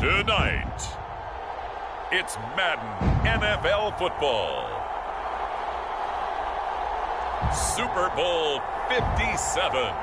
Tonight, it's Madden NFL football. Super Bowl 57.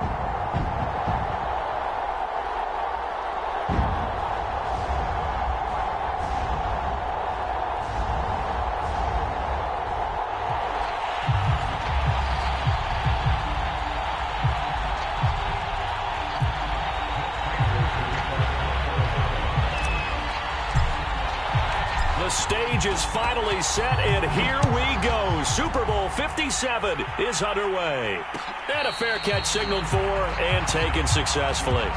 The stage is finally set, and here we go. Super Bowl 57 is underway. And a fair catch signaled for and taken successfully.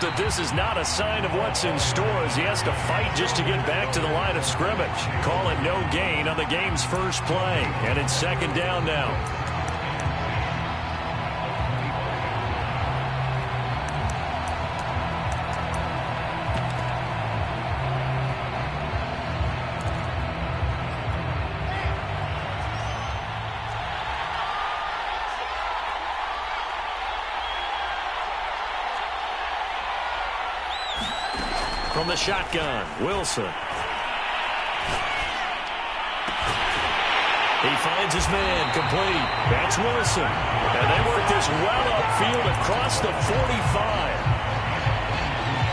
That this is not a sign of what's in store as he has to fight just to get back to the line of scrimmage. Call it no gain on the game's first play, and it's second down now. From the shotgun, Wilson. He finds his man, complete. That's Wilson. And they work this well upfield across the 45.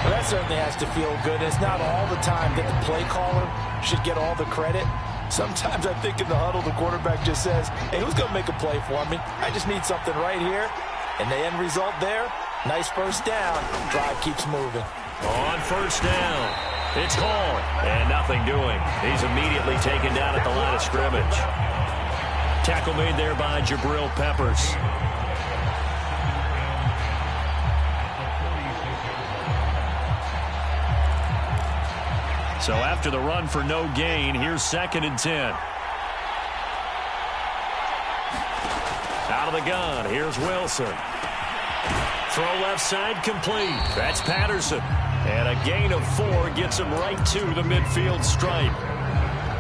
Well, that certainly has to feel good. It's not all the time that the play caller should get all the credit. Sometimes I think in the huddle, the quarterback just says, hey, who's going to make a play for me? I just need something right here. And the end result there, nice first down. Drive keeps moving. On first down, it's Hall, and nothing doing. He's immediately taken down at the line of scrimmage. Tackle made there by Jabril Peppers. So after the run for no gain, here's 2nd and 10. Out of the gun, here's Wilson. Throw left side complete. That's Patterson. And a gain of 4 gets him right to the midfield stripe.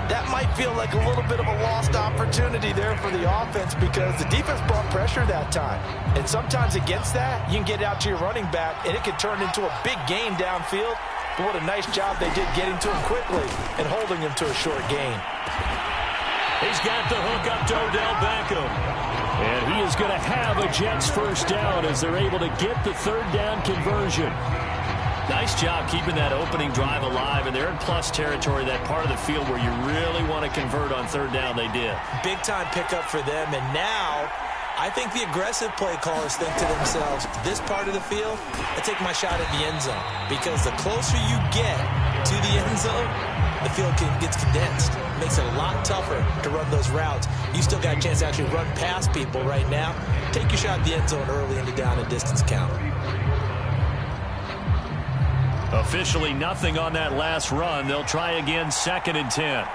That might feel like a little bit of a lost opportunity there for the offense because the defense brought pressure that time. And sometimes against that, you can get out to your running back, and it can turn into a big gain downfield. But what a nice job they did getting to him quickly and holding him to a short gain. He's got the hook up to Odell Beckham. And he is going to have a Jets first down as they're able to get the third down conversion. Nice job keeping that opening drive alive, and they're in plus territory, that part of the field where you really want to convert on third down. They did. Big-time pickup for them, and now I think the aggressive play callers think to themselves, this part of the field, I take my shot at the end zone, because the closer you get to the end zone, the field gets condensed. It makes it a lot tougher to run those routes. You still got a chance to actually run past people right now. Take your shot at the end zone early in the down and distance count. Officially nothing on that last run. They'll try again, 2nd and 10.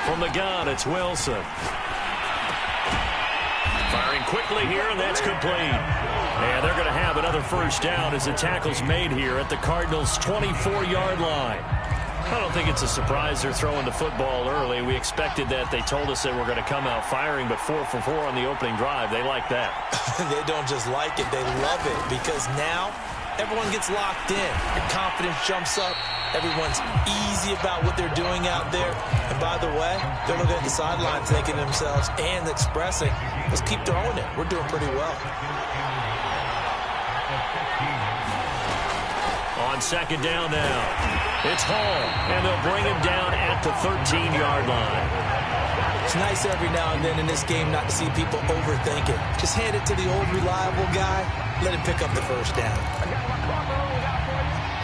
From the gun, it's Wilson. Firing quickly here, and that's complete. And they're going to have another first down as the tackle's made here at the Cardinals' 24-yard line. I don't think it's a surprise they're throwing the football early. We expected that. They told us they were going to come out firing, but 4 for 4 on the opening drive. They like that. They don't just like it, they love it, because now everyone gets locked in. Your confidence jumps up. Everyone's easy about what they're doing out there. And by the way, they're looking at the sideline thinking to themselves and expressing, let's keep throwing it. We're doing pretty well. On second down now, it's Hall, and they'll bring him down at the 13-yard line. It's nice every now and then in this game not to see people overthink it. Just hand it to the old reliable guy, let him pick up the first down.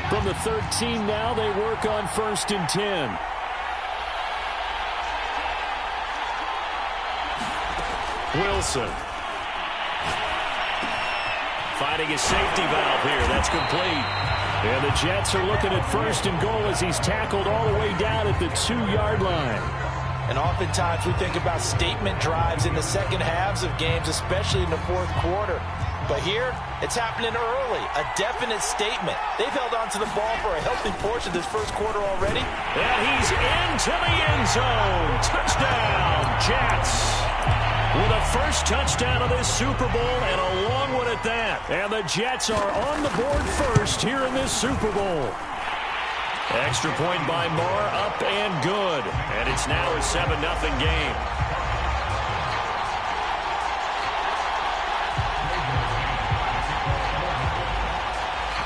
From the 13 now, they work on 1st and 10. Wilson. Finding a safety valve here. That's complete. And the Jets are looking at 1st and goal as he's tackled all the way down at the 2-yard line. And oftentimes we think about statement drives in the second halves of games, especially in the fourth quarter. But here, it's happening early. A definite statement. They've held on to the ball for a healthy portion of this first quarter already. And he's into the end zone. Touchdown, Jets. With a first touchdown of this Super Bowl, and a long one at that. And the Jets are on the board first here in this Super Bowl. Extra point by Moore, up and good. And it's now a 7-0 game.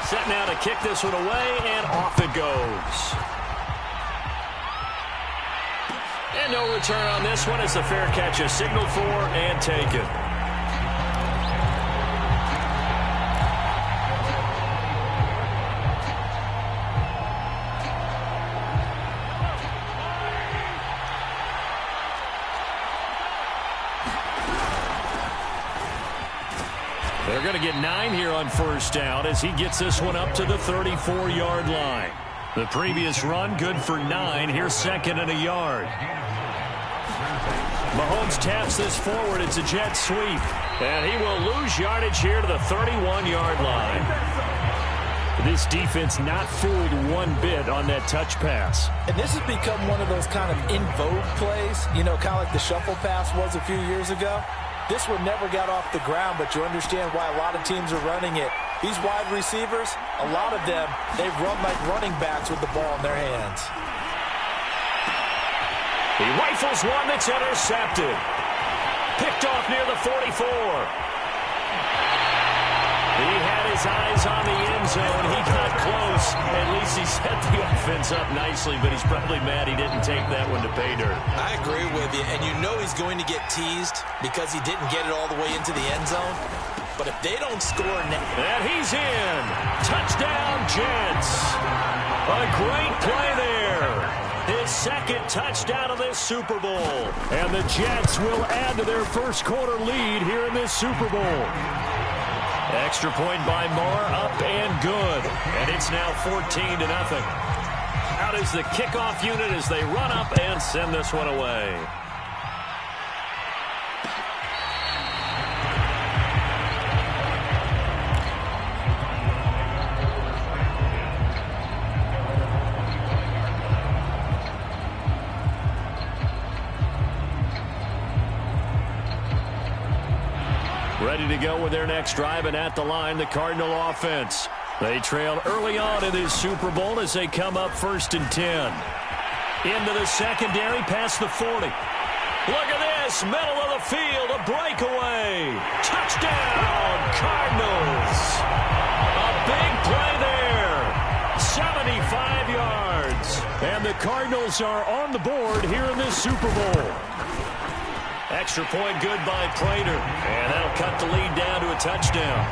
Set now to kick this one away, and off it goes. And no return on this one as the fair catch is signaled for and taken. They're going to get 9 here on 1st down as he gets this one up to the 34-yard line. The previous run good for 9. Here's 2nd and a yard. Mahomes taps this forward. It's a jet sweep. And he will lose yardage here to the 31-yard line. This defense not fooled one bit on that touch pass. And this has become one of those kind of in vogue plays, you know, kind of like the shuffle pass was a few years ago. This one never got off the ground, but you understand why a lot of teams are running it. These wide receivers, a lot of them, they run like running backs with the ball in their hands. He rifles one that's intercepted. Picked off near the 44. He had his eyes on the end zone. He got close. At least he set the offense up nicely, but he's probably mad he didn't take that one to pay dirt. I agree with you, and you know he's going to get teased because he didn't get it all the way into the end zone. But if they don't score now... And he's in. Touchdown, Jets. A great play there. His 2nd touchdown of this Super Bowl. And the Jets will add to their first quarter lead here in this Super Bowl. Extra point by Moore, up and good. And it's now 14-0. Out is the kickoff unit as they run up and send this one away. Ready to go with their next drive, and at the line, the Cardinal offense. They trail early on in this Super Bowl as they come up 1st and 10. Into the secondary, past the 40. Look at this, middle of the field, a breakaway. Touchdown, Cardinals. A big play there. 75 yards. And the Cardinals are on the board here in this Super Bowl. Extra point good by Prater. And that'll cut the lead down to a touchdown.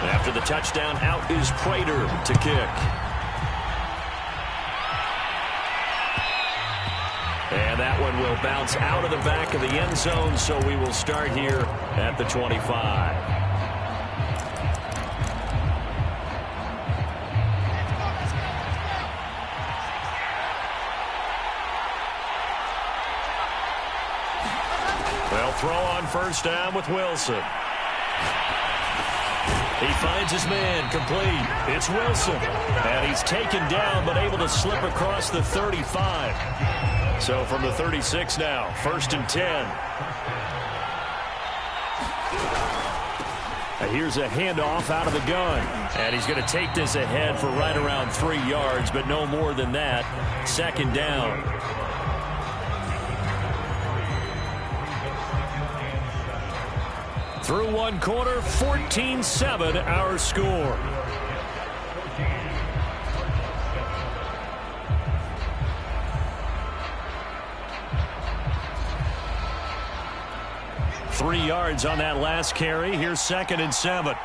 After the touchdown, out is Prater to kick. And that one will bounce out of the back of the end zone, so we will start here at the 25. They'll throw on 1st down with Wilson. He finds his man, complete. It's Wilson. And he's taken down, but able to slip across the 35. So from the 36 now, 1st and 10. And here's a handoff out of the gun. And he's going to take this ahead for right around 3 yards, but no more than that. 2nd down. Through one quarter, 14-7 our score. Three yards on that last carry. Here's 2nd and 7.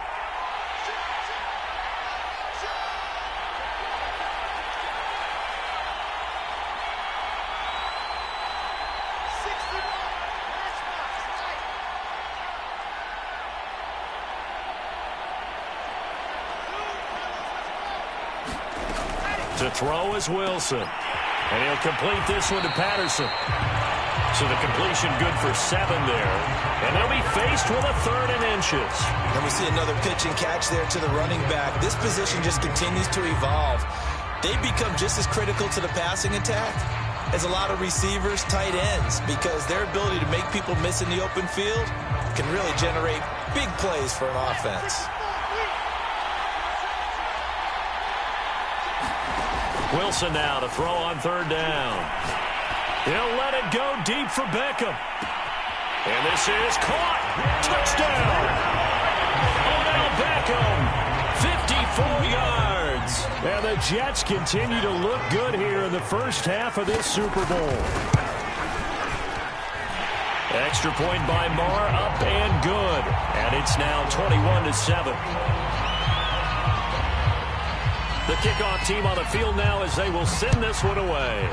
To throw is Wilson. And he'll complete this one to Patterson. So the completion good for 7 there. And they'll be faced with a 3rd and inches. And we see another pitch and catch there to the running back. This position just continues to evolve. They become just as critical to the passing attack as a lot of receivers, tight ends, because their ability to make people miss in the open field can really generate big plays for an offense. Wilson now to throw on 3rd down. He'll let it go deep for Beckham. And this is caught. Touchdown. Odell Beckham, 54 yards. And the Jets continue to look good here in the first half of this Super Bowl. Extra point by Marr, up and good. And it's now 21-7. The kickoff team on the field now as they will send this one away.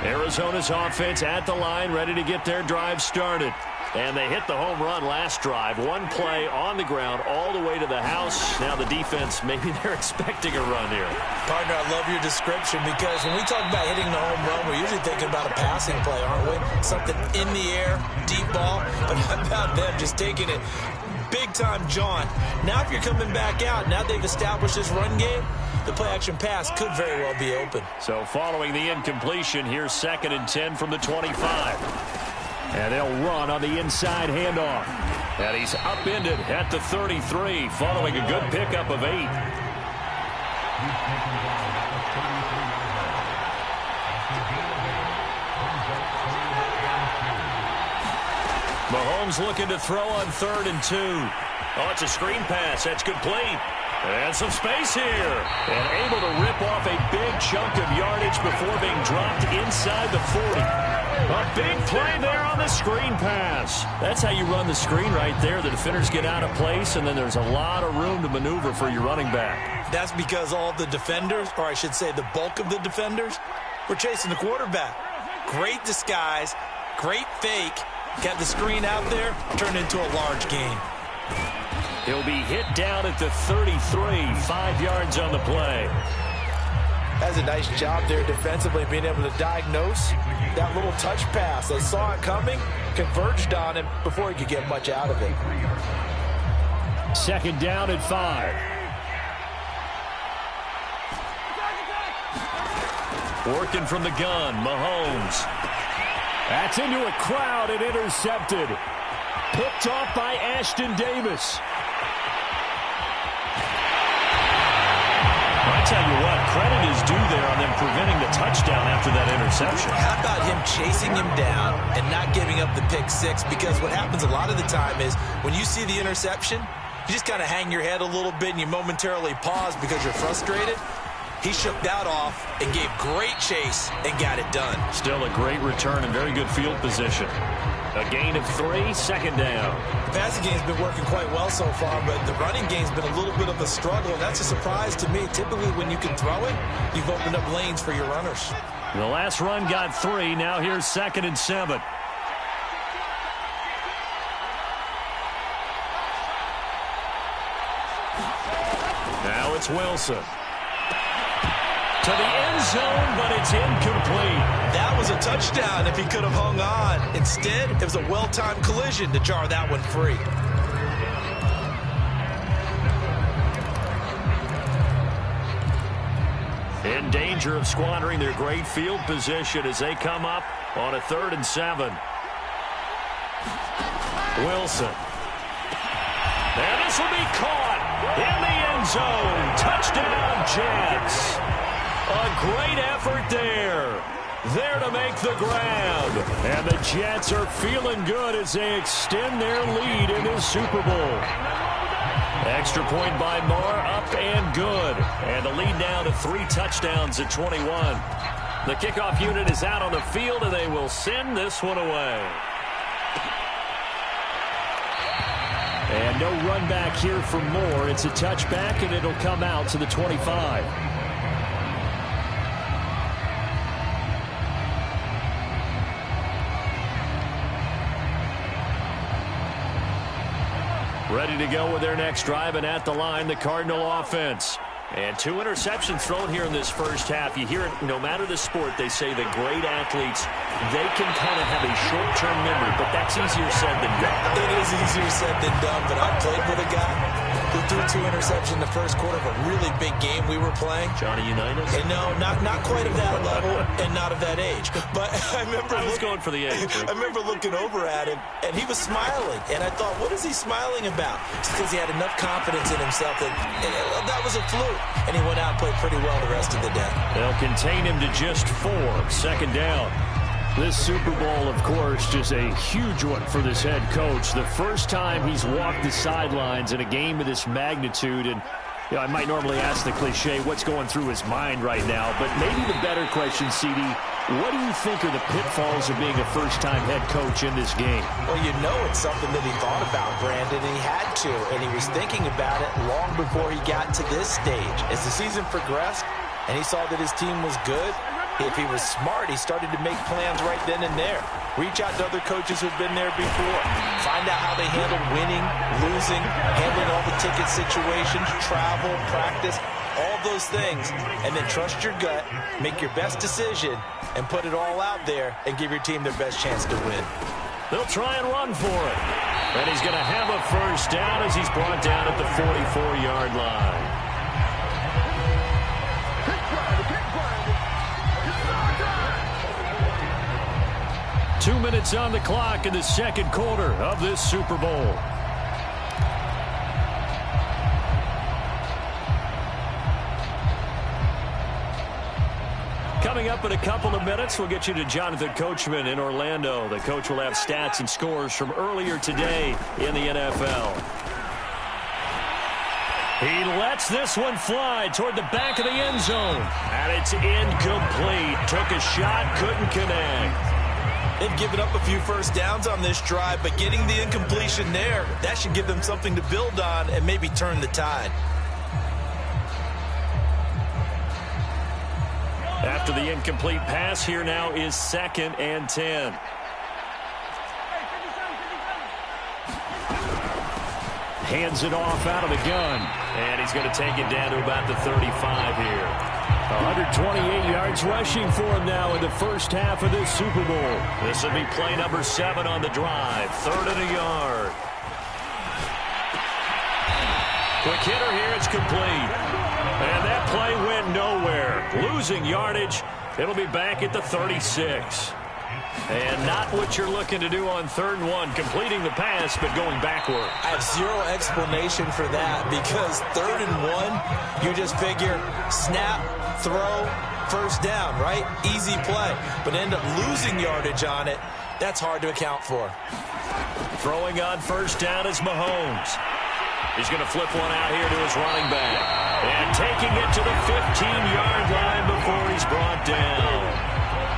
Arizona's offense at the line, ready to get their drive started. And they hit the home run last drive. One play on the ground all the way to the house. Now the defense, maybe they're expecting a run here. Partner, I love your description because when we talk about hitting the home run, we're usually thinking about a passing play, aren't we? Something in the air, deep ball. But how about them just taking it big-time jaunt? Now if you're coming back out, now they've established this run game, the play-action pass could very well be open. So following the incompletion, here's 2nd and 10 from the 25. And they'll run on the inside handoff. And he's upended at the 33 following a good pickup of 8. Mahomes looking to throw on 3rd and 2. Oh, it's a screen pass. That's complete. And some space here. And able to rip off a big chunk of yardage before being dropped inside the 40. A big play there on the screen pass. That's how you run the screen right there. The defenders get out of place, and then there's a lot of room to maneuver for your running back. That's because all the defenders, or I should say the bulk of the defenders, were chasing the quarterback. Great disguise, great fake. Got the screen out there, turned into a large gain. He'll be hit down at the 33, 5 yards on the play. That's a nice job there defensively, being able to diagnose that little touch pass. They saw it coming, converged on him before he could get much out of it. 2nd down at 5. Working from the gun, Mahomes. That's into a crowd and intercepted. Picked off by Ashton Davis. I tell you what, credit is due there on them preventing the touchdown after that interception. How about him chasing him down and not giving up the pick 6? Because what happens a lot of the time is when you see the interception, you just kind of hang your head a little bit and you momentarily pause because you're frustrated. He shook that off and gave great chase and got it done. Still a great return and very good field position. A gain of 3, 2nd down. The passing game's been working quite well so far, but the running game's been a little bit of a struggle, and that's a surprise to me. Typically, when you can throw it, you've opened up lanes for your runners. The last run got 3. Now here's 2nd and 7. Now it's Wilson. To the end zone, but it's incomplete. That was a touchdown if he could have hung on. Instead, it was a well-timed collision to jar that one free. In danger of squandering their great field position as they come up on a 3rd and 7. Wilson. And this will be caught in the end zone. Touchdown, Jets. A great effort there. There to make the grab. And the Jets are feeling good as they extend their lead in this Super Bowl. Extra point by Marr, up and good. And the lead now to 3 touchdowns at 21. The kickoff unit is out on the field, and they will send this one away. And no run back here for Moore. It's a touchback, and it'll come out to the 25. Ready to go with their next drive, and at the line, the Cardinal offense. And 2 interceptions thrown here in this first half. You hear it, no matter the sport, they say the great athletes, they can kind of have a short-term memory, but that's easier said than done. It is easier said than done, but I played with a guy who threw 2 interceptions in the first quarter of a really big game we were playing. Johnny Unitas? And no, not quite of that level and not of that age. But I remember I was going for the age. I remember looking over at him, and he was smiling. And I thought, what is he smiling about? It's because he had enough confidence in himself that was a fluke. And he went out and played pretty well the rest of the day. They'll contain him to just 4. Second down. This Super Bowl, of course, just a huge one for this head coach. The first time he's walked the sidelines in a game of this magnitude. And you know, I might normally ask the cliche, what's going through his mind right now? But maybe the better question, CD, what do you think are the pitfalls of being a first-time head coach in this game? Well, you know it's something that he thought about, Brandon, and he had to. And he was thinking about it long before he got to this stage. As the season progressed and he saw that his team was good, if he was smart, he started to make plans right then and there. Reach out to other coaches who've been there before. Find out how they handle winning, losing, handling all the ticket situations, travel, practice, all those things. And then trust your gut, make your best decision, and put it all out there and give your team their best chance to win. They'll try and run for it. And he's going to have a first down as he's brought down at the 44-yard line. 2 minutes on the clock in the second quarter of this Super Bowl. Coming up in a couple of minutes, we'll get you to Jonathan Coachman in Orlando. The coach will have stats and scores from earlier today in the NFL. He lets this one fly toward the back of the end zone. And it's incomplete. Took a shot, couldn't connect. They've given up a few first downs on this drive, but getting the incompletion there, that should give them something to build on and maybe turn the tide. After the incomplete pass, here now is 2nd and 10. Hands it off out of the gun. And he's going to take it down to about the 35 here. 128 yards rushing for him now in the first half of this Super Bowl. This will be play number 7 on the drive. 3rd and a yard. Quick hitter here. It's complete. And that play went nowhere. Losing yardage. It'll be back at the 36. And not what you're looking to do on 3rd and 1, completing the pass, but going backward. I have zero explanation for that because 3rd and 1, you just figure snap, throw, first down, right? Easy play. But end up losing yardage on it. That's hard to account for. Throwing on first down is Mahomes. He's going to flip one out here to his running back. And taking it to the 15-yard line before he's brought down.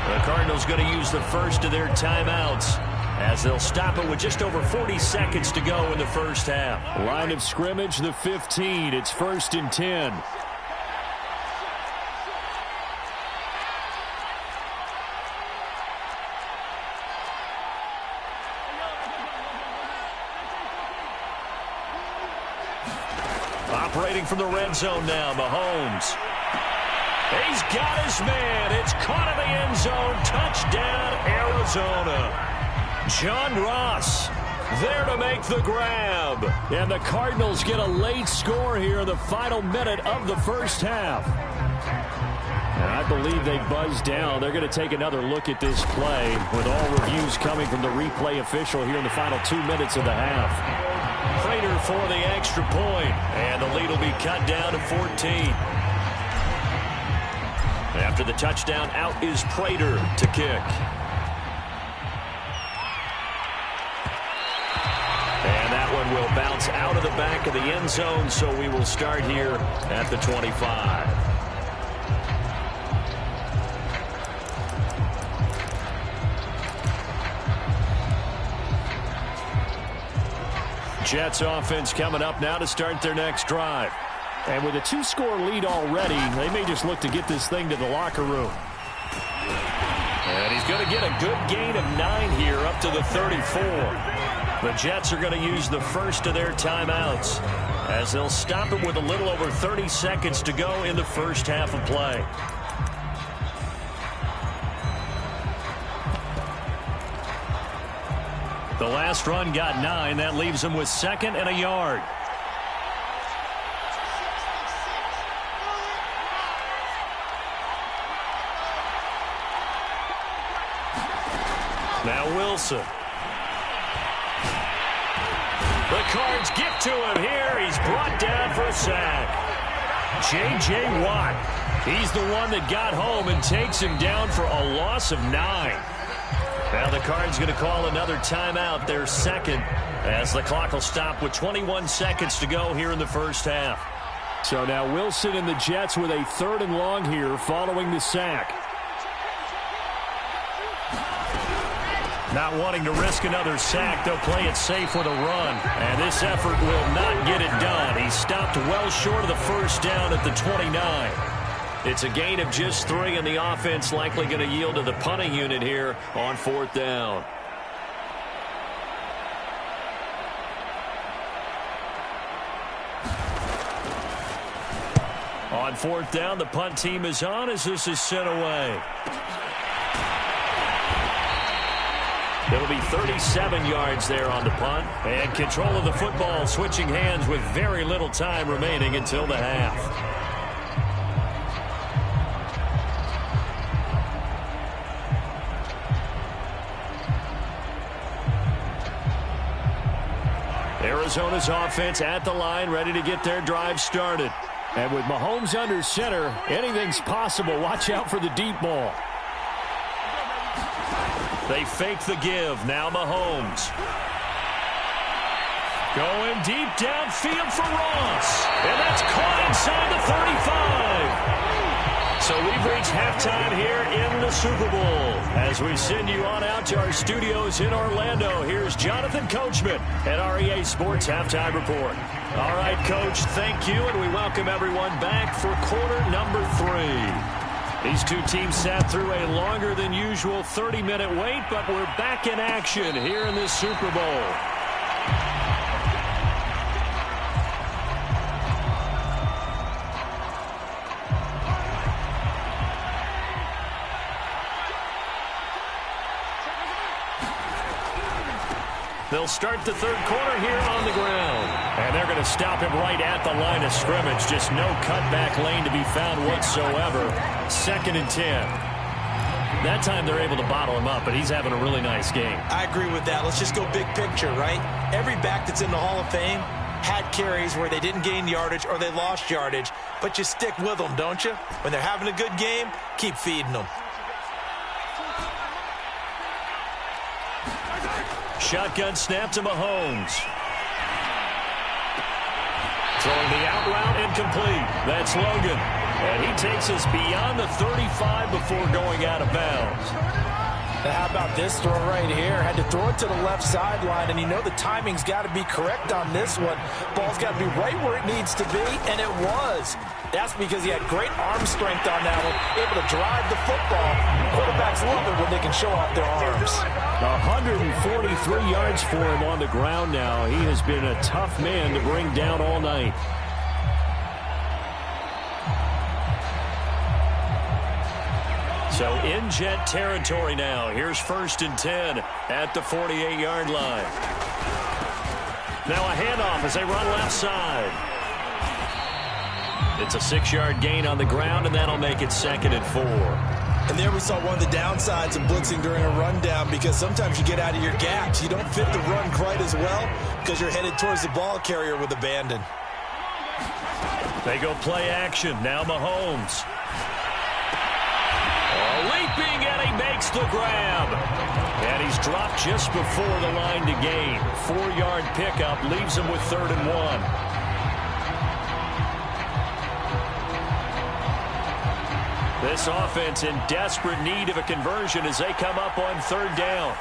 The Cardinals going to use the first of their timeouts as they'll stop it with just over 40 seconds to go in the first half. Line of scrimmage, the 15. It's 1st and 10. Operating from the red zone now, Mahomes. He's got his man. It's caught in the end zone. Touchdown, Arizona. John Ross there to make the grab. And the Cardinals get a late score here in the final minute of the first half. And I believe they buzzed down. They're going to take another look at this play with all reviews coming from the replay official here in the final 2 minutes of the half. Prater for the extra point. And the lead will be cut down to 14. After the touchdown, out is Prater to kick. And that one will bounce out of the back of the end zone, so we will start here at the 25. Jets offense coming up now to start their next drive. And with a 2-score lead already, they may just look to get this thing to the locker room. And he's going to get a good gain of 9 here up to the 34. The Jets are going to use the first of their timeouts as they'll stop it with a little over 30 seconds to go in the first half of play. The last run got 9. That leaves him with 2nd and a yard. Now Wilson. The Cards get to him here. He's brought down for a sack. J.J. Watt. He's the one that got home and takes him down for a loss of 9. Now the Cards going to call another timeout, their second, as the clock will stop with 21 seconds to go here in the first half. So now Wilson and the Jets with a 3rd and long here following the sack. Not wanting to risk another sack, they'll play it safe with a run. And this effort will not get it done. He stopped well short of the first down at the 29. It's a gain of just 3, and the offense likely going to yield to the punting unit here on 4th down. On 4th down, the punt team is on as this is sent away. It'll be 37 yards there on the punt. And control of the football switching hands with very little time remaining until the half. Arizona's offense at the line, ready to get their drive started. And with Mahomes under center, anything's possible. Watch out for the deep ball. They fake the give. Now Mahomes. Going deep downfield for Ross. And that's caught inside the 35. So we've reached halftime here in the Super Bowl. As we send you on out to our studios in Orlando, here's Jonathan Coachman at REA Sports Halftime Report. All right, Coach, thank you, and we welcome everyone back for quarter number 3. These two teams sat through a longer than usual 30-minute wait, but we're back in action here in this Super Bowl. They'll start the third quarter here on the ground. And they're going to stop him right at the line of scrimmage. Just no cutback lane to be found whatsoever. 2nd and 10. That time they're able to bottle him up, but he's having a really nice game. I agree with that. Let's just go big picture, right? Every back that's in the Hall of Fame had carries where they didn't gain yardage or they lost yardage, but you stick with them, don't you? When they're having a good game, keep feeding them. Shotgun snap to Mahomes. Throwing the out route incomplete. That's Logan. And he takes us beyond the 35 before going out of bounds. Now how about this throw right here? Had to throw it to the left sideline, and you know the timing's got to be correct on this one. Ball's got to be right where it needs to be, and it was. That's because he had great arm strength on that one, able to drive the football. Quarterbacks love it when they can show off their arms. 143 yards for him on the ground now. He has been a tough man to bring down all night. So in Jet territory now. Here's 1st and 10 at the 48-yard line. Now a handoff as they run left side. It's a 6-yard gain on the ground, and that'll make it 2nd and 4. And there we saw one of the downsides of blitzing during a rundown, because sometimes you get out of your gaps. You don't fit the run quite as well because you're headed towards the ball carrier with abandon. They go play action. Now Mahomes. Leaping, and he makes the grab. And he's dropped just before the line to gain. 4-yard pickup leaves him with 3rd and 1. This offense in desperate need of a conversion as they come up on 3rd down.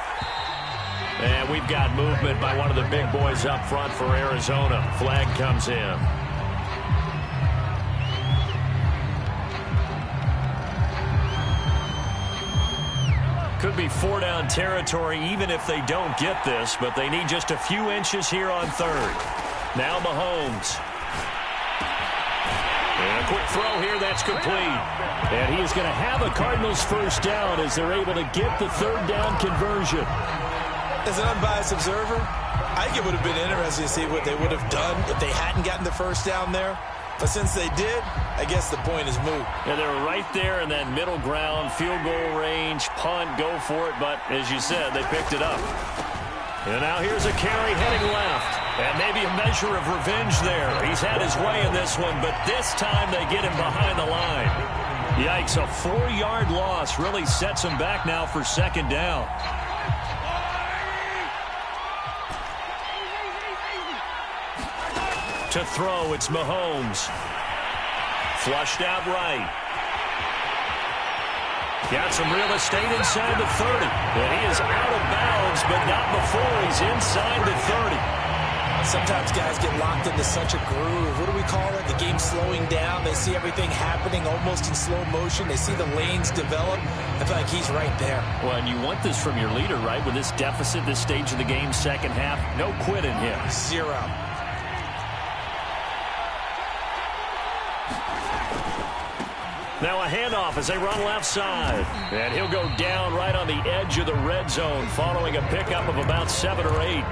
And we've got movement by one of the big boys up front for Arizona. Flag comes in. could be 4-down territory even if they don't get this, but they need just a few inches here on third. Now Mahomes. And a quick throw here, that's complete. And he is going to have a Cardinals first down as they're able to get the third down conversion. As an unbiased observer, I think it would have been interesting to see what they would have done if they hadn't gotten the first down there. But since they did, I guess the point is moot. Yeah, they were right there in that middle ground, field goal range, punt, go for it. But as you said, they picked it up. And now here's a carry heading left. And maybe a measure of revenge there. He's had his way in this one, but this time they get him behind the line. Yikes, a 4-yard loss really sets him back now for second down. To throw, it's Mahomes. Flushed out right. Got some real estate inside the 30. And he is out of bounds, but not before he's inside the 30. Sometimes guys get locked into such a groove. What do we call it? The game's slowing down. They see everything happening almost in slow motion. They see the lanes develop. I feel like he's right there. Well, and you want this from your leader, right? With this deficit, this stage of the game, second half, no quit in him. 0. Now a handoff as they run left side. And he'll go down right on the edge of the red zone following a pickup of about 7 or 8.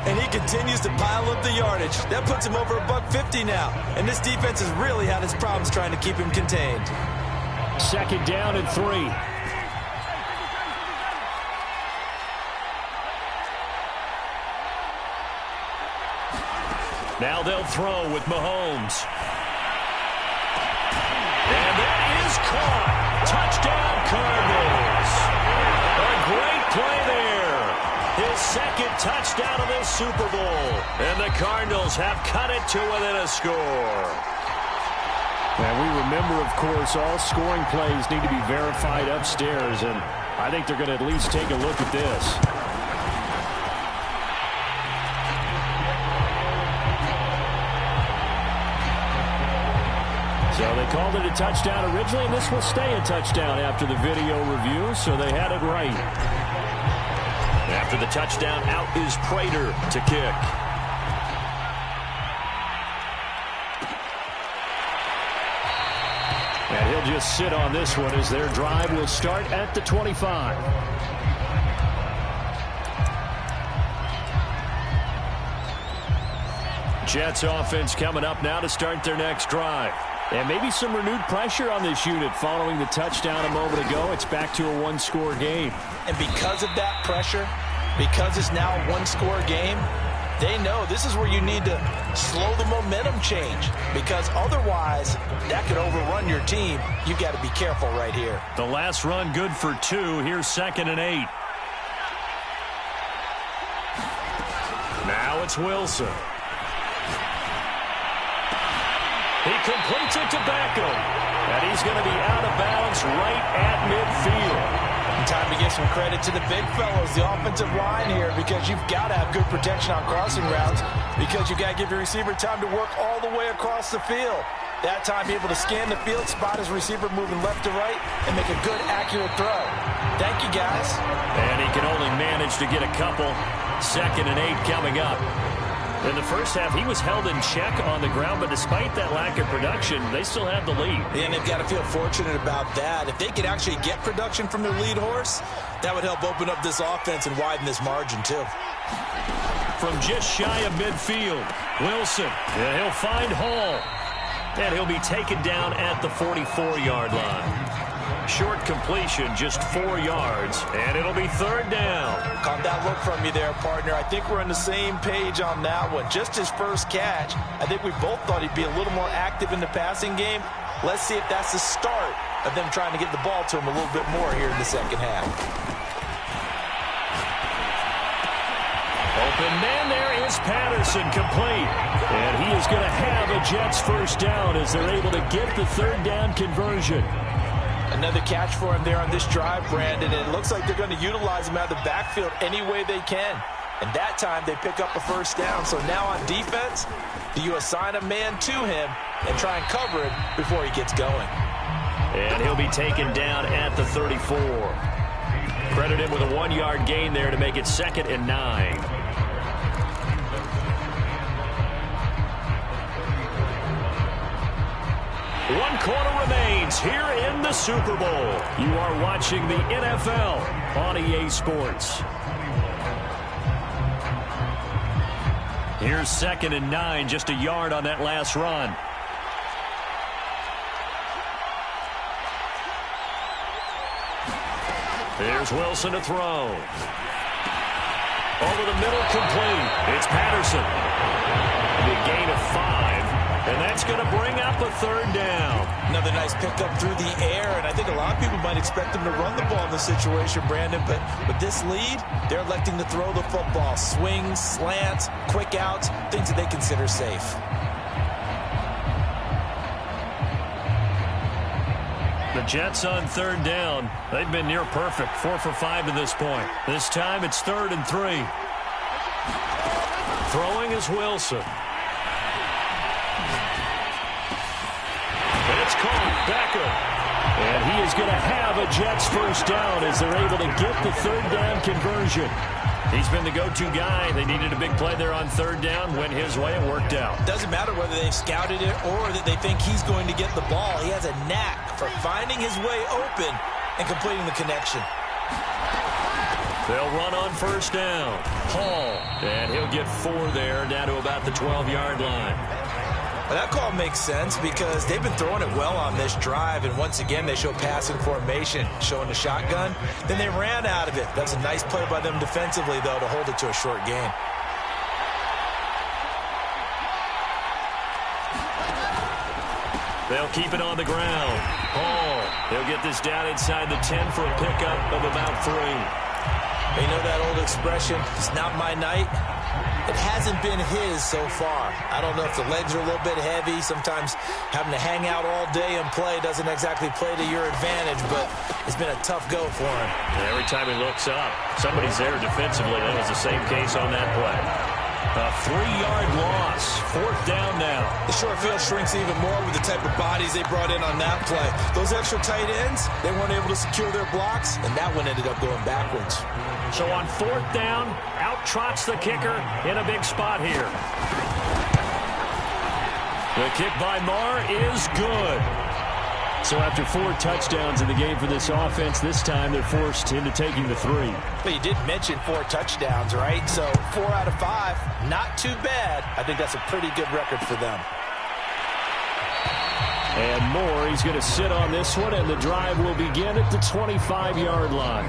And he continues to pile up the yardage. That puts him over $150 now. And this defense has really had its problems trying to keep him contained. Second down and 3. Now they'll throw with Mahomes. And that is caught. Touchdown, Cardinals. A great play there. His second touchdown of this Super Bowl. And the Cardinals have cut it to within a score. And we remember, of course, all scoring plays need to be verified upstairs. And I think they're going to at least take a look at this. So they called it a touchdown originally, and this will stay a touchdown after the video review, so they had it right. After the touchdown, out is Prater to kick. And he'll just sit on this one as their drive will start at the 25. Jets offense coming up now to start their next drive. And maybe some renewed pressure on this unit following the touchdown a moment ago. It's back to a one-score game. And because of that pressure, because it's now a one-score game, they know this is where you need to slow the momentum change. Because otherwise, that could overrun your team. You've got to be careful right here. The last run good for 2. Here's 2nd and 8. Now it's Wilson. He completes it to Beckham. And he's going to be out of bounds right at midfield. And time to give some credit to the big fellows, the offensive line here, because you've got to have good protection on crossing routes, because you've got to give your receiver time to work all the way across the field. That time, be able to scan the field, spot his receiver moving left to right, and make a good, accurate throw. Thank you, guys. And he can only manage to get a couple. 2nd and 8 coming up. In the first half, he was held in check on the ground, but despite that lack of production, they still have the lead. And they've got to feel fortunate about that. If they could actually get production from their lead horse, that would help open up this offense and widen this margin, too. From just shy of midfield, Wilson, and he'll find Hall. And he'll be taken down at the 44-yard line. Short completion, just 4 yards, and it'll be 3rd down. Caught that look from you there, partner. I think we're on the same page on that one. Just his first catch. I think we both thought he'd be a little more active in the passing game. Let's see if that's the start of them trying to get the ball to him a little bit more here in the second half. Open man there is Patterson, complete. And he is going to have a Jets first down as they're able to get the 3rd down conversion. Another catch for him there on this drive, Brandon, and it looks like they're going to utilize him out of the backfield any way they can. And that time they pick up a first down. So now on defense, do you assign a man to him and try and cover it before he gets going? And he'll be taken down at the 34. Credit him with a 1-yard gain there to make it 2nd and 9. One quarter remains here in the Super Bowl. You are watching the NFL on EA Sports. Here's 2nd and 9, just a yard on that last run. There's Wilson to throw. Over the middle, complete. It's Patterson. The gain of 5, and that's going to bring up a 3rd down. Another nice pickup through the air, and I think a lot of people might expect them to run the ball in this situation, Brandon, but with this lead, they're electing to throw the football. Swings, slants, quick outs, things that they consider safe. The Jets on 3rd down. They've been near perfect, 4 for 5 to this point. This time it's 3rd and 3. Throwing is Wilson. It's caught. Beckham. And he is going to have a Jets first down as they're able to get the 3rd down conversion. He's been the go-to guy. They needed a big play there on 3rd down. Went his way. It worked out. Doesn't matter whether they've scouted it or that they think he's going to get the ball. He has a knack for finding his way open and completing the connection. They'll run on 1st down. Hall. And he'll get 4 there, down to about the 12-yard line. Well, that call makes sense because they've been throwing it well on this drive, and once again they show passing formation, showing the shotgun. Then they ran out of it. That's a nice play by them defensively, though, to hold it to a short gain. They'll keep it on the ground. Hall. He'll get this down inside the 10 for a pickup of about 3. You know that old expression, it's not my night? It hasn't been his so far. I don't know if the legs are a little bit heavy. Sometimes having to hang out all day and play doesn't exactly play to your advantage, but it's been a tough go for him. And every time he looks up, somebody's there defensively. That was the same case on that play. A 3-yard loss. 4th down now. The short field shrinks even more with the type of bodies they brought in on that play. Those extra tight ends, they weren't able to secure their blocks, and that one ended up going backwards. So on 4th down, out trots the kicker in a big spot here. The kick by Marr is good. So after 4 touchdowns in the game for this offense, this time they're forced into taking the 3. But you did mention 4 touchdowns, right? So 4 out of 5, not too bad. I think that's a pretty good record for them. And Moore, he's going to sit on this one, and the drive will begin at the 25-yard line.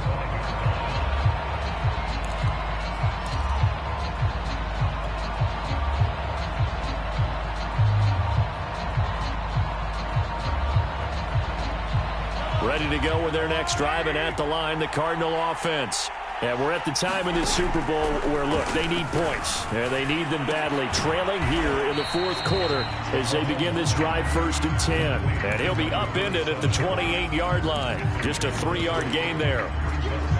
Ready to go with their next drive, and at the line, the Cardinal offense. And we're at the time in this Super Bowl where, look, they need points. And they need them badly. Trailing here in the 4th quarter as they begin this drive 1st and 10. And he'll be upended at the 28-yard line. Just a 3-yard gain there.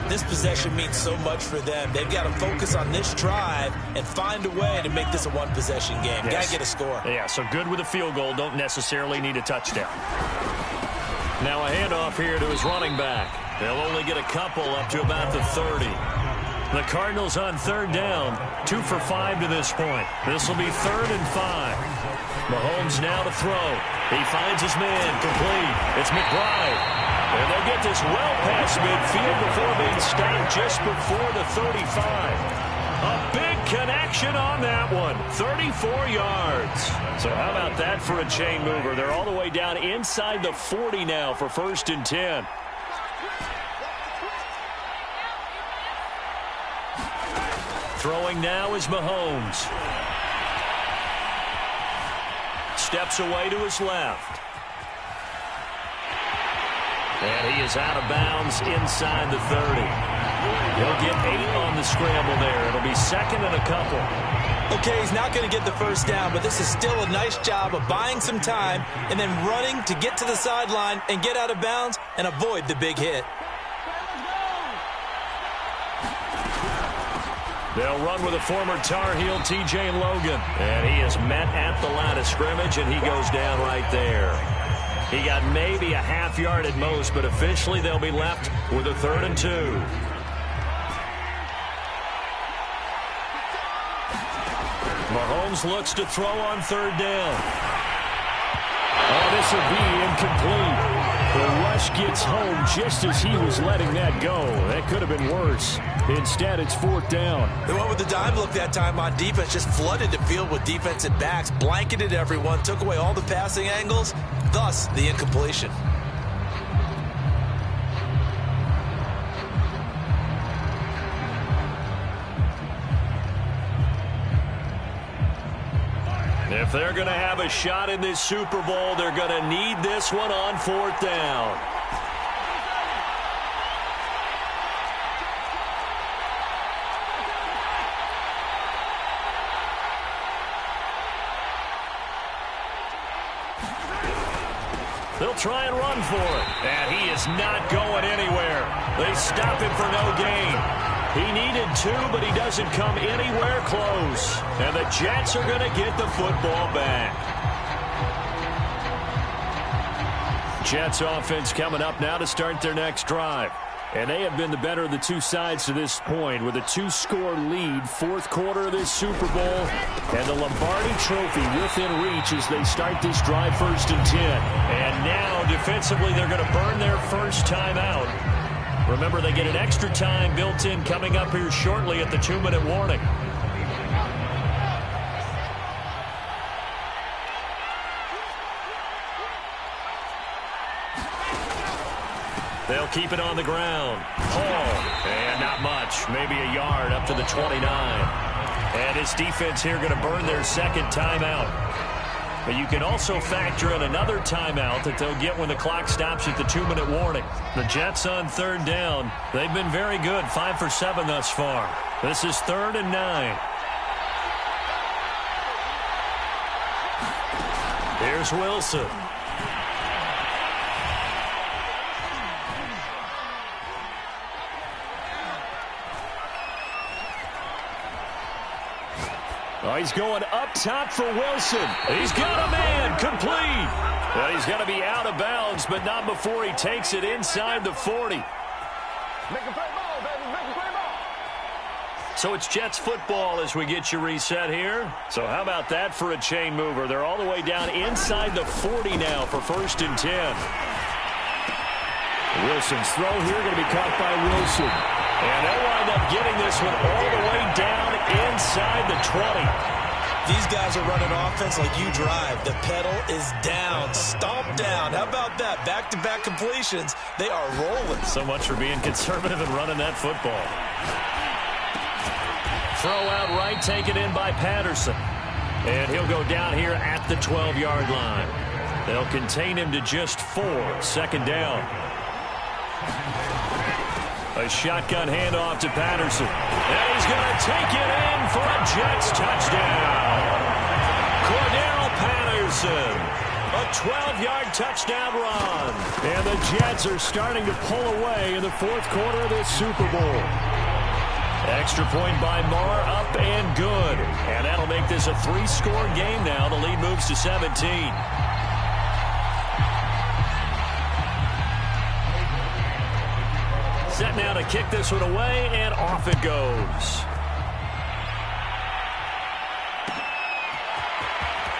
This possession means so much for them. They've got to focus on this drive and find a way to make this a one-possession game. Yes. Got to get a score. Yeah, so good with a field goal. Don't necessarily need a touchdown. Now a handoff here to his running back. They'll only get a couple up to about the 30. The Cardinals on 3rd down, 2 for 5 to this point. This will be 3rd and 5. Mahomes now to throw. He finds his man, complete. It's McBride. And they'll get this well past midfield before being stopped just before the 35. A big connection on that one. 34 yards. So how about that for a chain mover? They're all the way down inside the 40 now for 1st and 10. Throwing now is Mahomes. Steps away to his left. And he is out of bounds inside the 30. He'll get 8 on the scramble there. It'll be 2nd and a couple. Okay, he's not going to get the first down, but this is still a nice job of buying some time and then running to get to the sideline and get out of bounds and avoid the big hit. They'll run with a former Tar Heel, T.J. Logan. And he is met at the line of scrimmage, and he goes down right there. He got maybe a half yard at most, but officially they'll be left with a 3rd and 2. Mahomes looks to throw on third down. Oh, this will be incomplete. The rush gets home just as he was letting that go. That could have been worse. Instead, it's fourth down. They went with the dime look that time on defense, just flooded the field with defensive backs, blanketed everyone, took away all the passing angles, thus the incompletion. If they're going to have a shot in this Super Bowl, they're going to need this one on fourth down. They'll try and run for it. And he is not going anywhere. They stop him for no gain. He needed 2, but he doesn't come anywhere close. And the Jets are going to get the football back. Jets offense coming up now to start their next drive. And they have been the better of the two sides to this point with a 2-score lead, fourth quarter of this Super Bowl, and the Lombardi Trophy within reach as they start this drive 1st and 10. And now defensively they're going to burn their first time out. Remember, they get an extra time built in coming up here shortly at the 2-minute warning. They'll keep it on the ground. Hall, and not much, maybe a yard up to the 29. And his defense here going to burn their second timeout. But you can also factor in another timeout that they'll get when the clock stops at the 2-minute warning. The Jets on third down. They've been very good, 5 for 7 thus far. This is 3rd and 9. Here's Wilson. Oh, he's going up top for Wilson. He's got a man, complete. Well, he's going to be out of bounds, but not before he takes it inside the 40. Make a play ball, baby. Make a play ball. So it's Jets football as we get you reset here. So how about that for a chain mover? They're all the way down inside the 40 now for 1st and 10. Wilson's throw here going to be caught by Wilson. And they'll wind up getting this one all the way down inside the 20. These guys are running offense like you drive. The pedal is down, stomp down. How about that? Back-to-back completions. They are rolling. So much for being conservative and running that football. Throw out right, taken in by Patterson. And he'll go down here at the 12-yard line. They'll contain him to just 4, 2nd down. A shotgun handoff to Patterson. And he's going to take it in for a Jets touchdown. Cordero Patterson. A 12-yard touchdown run. And the Jets are starting to pull away in the 4th quarter of this Super Bowl. Extra point by Marr, up and good. And that'll make this a 3-score game now. The lead moves to 17. Set now to kick this one away, and off it goes.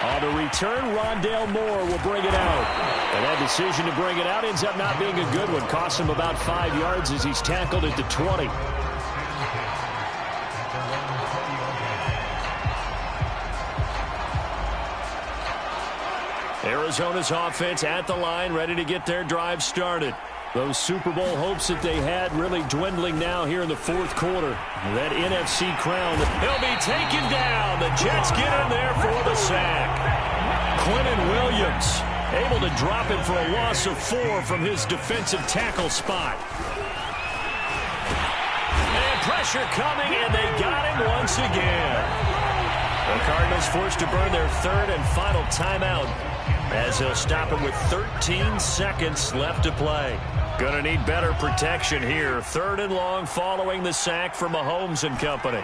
On the return, Rondale Moore will bring it out. And that decision to bring it out ends up not being a good one. Costs him about 5 yards as he's tackled at the 20. Arizona's offense at the line, ready to get their drive started. Those Super Bowl hopes that they had really dwindling now here in the 4th quarter. That NFC crown, he'll be taken down. The Jets get in there for the sack. Quinnen Williams able to drop him for a loss of 4 from his defensive tackle spot. And pressure coming, and they got him once again. The Cardinals forced to burn their 3rd and final timeout as they'll stop him with 13 seconds left to play. Gonna need better protection here. 3rd and long following the sack from Mahomes and company.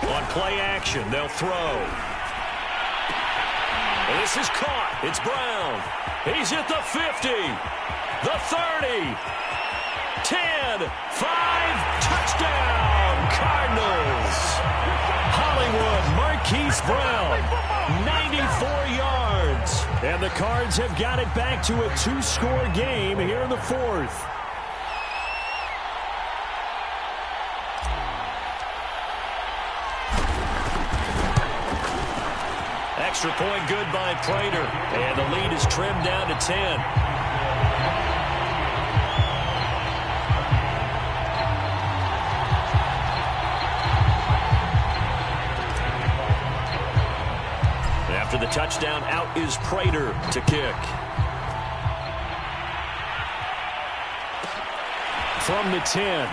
On play action, they'll throw. And this is caught. It's Brown. He's at the 50. The 30. 10. 5. Touchdown, Cardinals. Hollywood, Marquise Brown, 94 yards. And the Cards have got it back to a 2-score game here in the fourth. Extra point good by Prater. And the lead is trimmed down to 10. After the touchdown, out is Prater to kick. From the 10.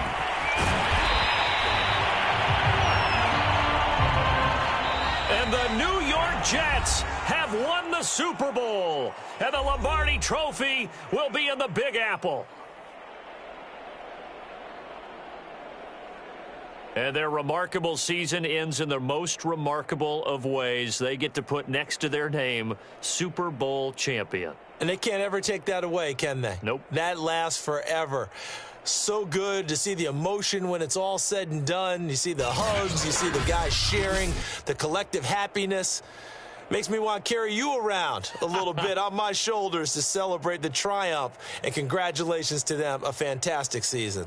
And the New York Jets have won the Super Bowl. And the Lombardi Trophy will be in the Big Apple. And their remarkable season ends in the most remarkable of ways. They get to put next to their name, Super Bowl champion. And they can't ever take that away, can they? Nope. That lasts forever. So good to see the emotion when it's all said and done. You see the hugs. You see the guys sharing, the collective happiness. Makes me want to carry you around a little bit on my shoulders to celebrate the triumph. And congratulations to them. A fantastic season.